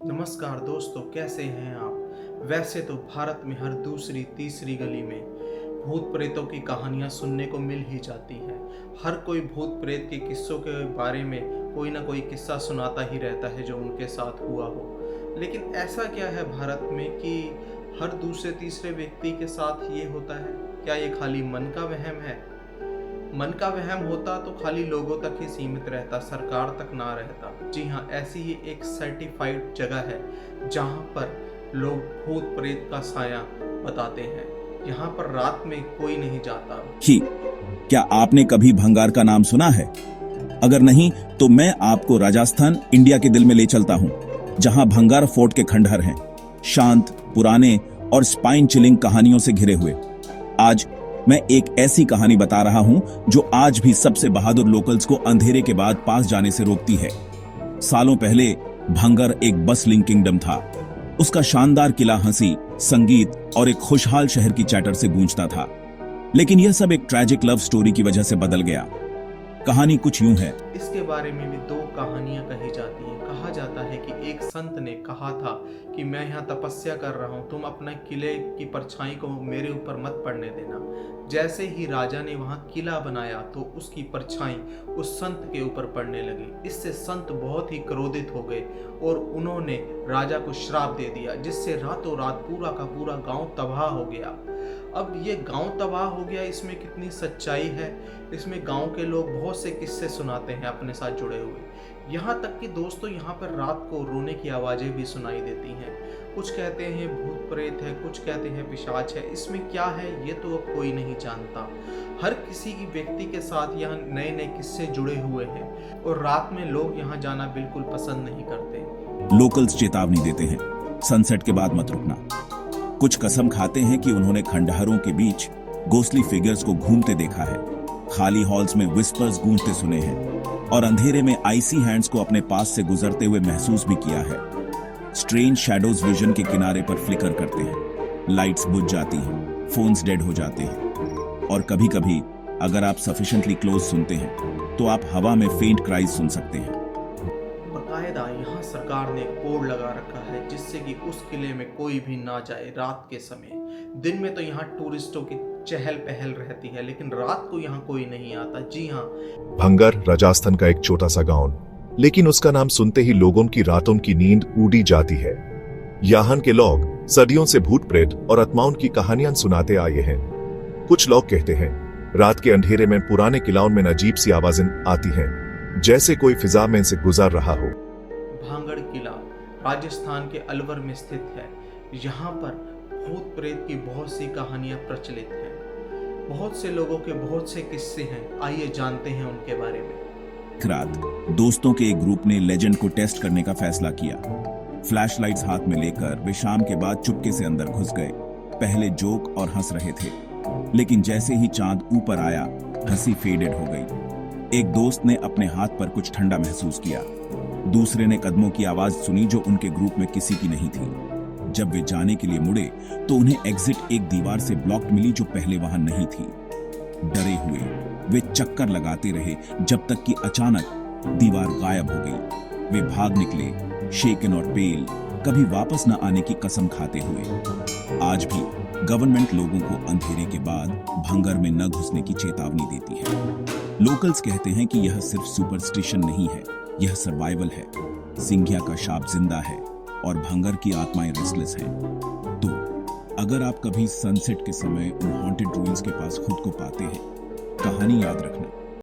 नमस्कार दोस्तों, कैसे हैं आप। वैसे तो भारत में हर दूसरी तीसरी गली में भूत प्रेतों की कहानियां सुनने को मिल ही जाती है। हर कोई भूत प्रेत के किस्सों के बारे में कोई ना कोई किस्सा सुनाता ही रहता है जो उनके साथ हुआ हो। लेकिन ऐसा क्या है भारत में कि हर दूसरे तीसरे व्यक्ति के साथ ये होता है? क्या ये खाली मन का वहम है? मन का वहम होता तो खाली लोगों तक ही सीमित रहता, सरकार तक ना रहता। जी हाँ, ऐसी ही एक सर्टिफाइड जगह है जहाँ पर लोग भूत प्रेत का साया बताते हैं। यहाँ पर रात में कोई नहीं जाता। ही क्या आपने कभी भंगार का नाम सुना है? अगर नहीं तो मैं आपको राजस्थान इंडिया के दिल में ले चलता हूँ, जहाँ भंगार फोर्ट के खंडहर हैं, शांत, पुराने और स्पाइन चिलिंग कहानियों से घिरे हुए। आज मैं एक ऐसी कहानी बता रहा हूँ जो आज भी सबसे बहादुर लोकल्स को अंधेरे के बाद पास जाने से रोकती है। सालों पहले भंगर एक बसलिंग किंगडम था। उसका शानदार किला हंसी, संगीत और एक खुशहाल शहर की चैटर से गूंजता था। लेकिन यह सब एक ट्रैजिक लव स्टोरी की वजह से बदल गया। कहानी कुछ यूं है। इसके बारे में भी दो कहानियां कही जाती हैं। कहा जाता है कि एक संत ने कहा था कि मैं यहाँ तपस्या कर रहा हूँ, तुम अपने किले की परछाई को मेरे ऊपर मत पड़ने देना। जैसे ही राजा ने वहाँ किला बनाया तो उसकी परछाई उस संत के ऊपर पड़ने लगी। इससे संत बहुत ही क्रोधित हो गए और उन्होंने राजा को श्राप दे दिया, जिससे रातों रात पूरा का पूरा गांव तबाह हो गया। अब ये गांव तबाह हो गया, इसमें कितनी सच्चाई है? इसमें गांव के लोग बहुत से किस्से सुनाते हैं अपने साथ जुड़े हुए। यहाँ तक कि दोस्तों, यहाँ पर रात को रोने की आवाज़ें भी सुनाई देती हैं। कुछ कहते हैं भूत प्रेत है, कुछ कहते हैं पिशाच है। इसमें क्या है ये तो अब कोई नहीं जानता। हर किसी की व्यक्ति के साथ यहाँ नए नए किस्से जुड़े हुए हैं और रात में लोग यहाँ जाना बिल्कुल पसंद नहीं करते। लोकल्स चेतावनी देते हैं, सनसेट के बाद मत रुकना। कुछ कसम खाते हैं कि उन्होंने खंडहरों के बीच गोस्टली फिगर्स को घूमते देखा है, खाली हॉल्स में विस्पर्स गूंजते सुने हैं और अंधेरे में आइसी हैंड्स को अपने पास से गुजरते हुए महसूस भी किया है। स्ट्रेंज शैडोज विजन के किनारे पर फ्लिकर करते हैं, लाइट्स बुझ जाती हैं, फोन्स डेड हो जाते हैं और कभी कभी अगर आप सफिशिएंटली क्लोज सुनते हैं तो आप हवा में फेंट क्राइज सुन सकते हैं। बाकायदा यहाँ सरकार ने एक बोर्ड लगा रखा है जिससे कि उस किले में कोई भी ना जाए रात के समय। दिन में तो यहाँ टूरिस्टों की चहल पहल रहती है, लेकिन रात को यहाँ कोई नहीं आता। जी हाँ, भंगर राजस्थान का एक छोटा सा गांव, लेकिन उसका नाम सुनते ही लोगों की रातों की नींद उड़ी जाती है। यहाँ के लोग सदियों से भूत प्रेत और आत्माओं की कहानियां सुनाते आए हैं। कुछ लोग कहते हैं रात के अंधेरे में पुराने किलाओं में अजीब सी आवाजें आती हैं, जैसे कोई फिजा में से गुजर रहा हो। भांगड़ किला राजस्थान के अलवर में स्थित है। यहाँ पर भूत प्रेत की बहुत सी कहानियां प्रचलित हैं। बहुत से लोगों के बहुत से किस्से हैं, आइए जानते हैं उनके बारे में। एक रात दोस्तों के एक ग्रुप ने लेजेंड को टेस्ट करने का फैसला किया। फ्लैशलाइट्स हाथ में लेकर वे शाम के बाद चुपके से अंदर घुस गए। पहले जोक और हंस रहे थे, लेकिन जैसे ही चांद ऊपर आया हंसी फेडेड हो गई। एक दोस्त ने अपने हाथ पर कुछ ठंडा महसूस किया, दूसरे ने कदमों की आवाज सुनी जो उनके ग्रुप में किसी की नहीं थी। जब वे जाने के लिए मुड़े तो उन्हें एग्जिट एक दीवार से ब्लॉक्ड मिली जो पहले वहां नहीं थी। डरे हुए वे चक्कर लगाते रहे जब तक कि अचानक दीवार गायब हो गई। वे भाग निकले, शेकन और पेल, कभी वापस न आने की कसम खाते हुए। आज भी गवर्नमेंट लोगों को अंधेरे के बाद भंगर में न घुसने की चेतावनी देती है। लोकल्स कहते हैं कि यह सिर्फ सुपरस्टिशन नहीं है, यह सर्वाइवल है। सिंघिया का शाप जिंदा है और भंगर की आत्माएं रेस्टलेस हैं। तो अगर आप कभी सनसेट के समय उन हॉन्टेड रूइंस के पास खुद को पाते हैं, कहानी याद रखना,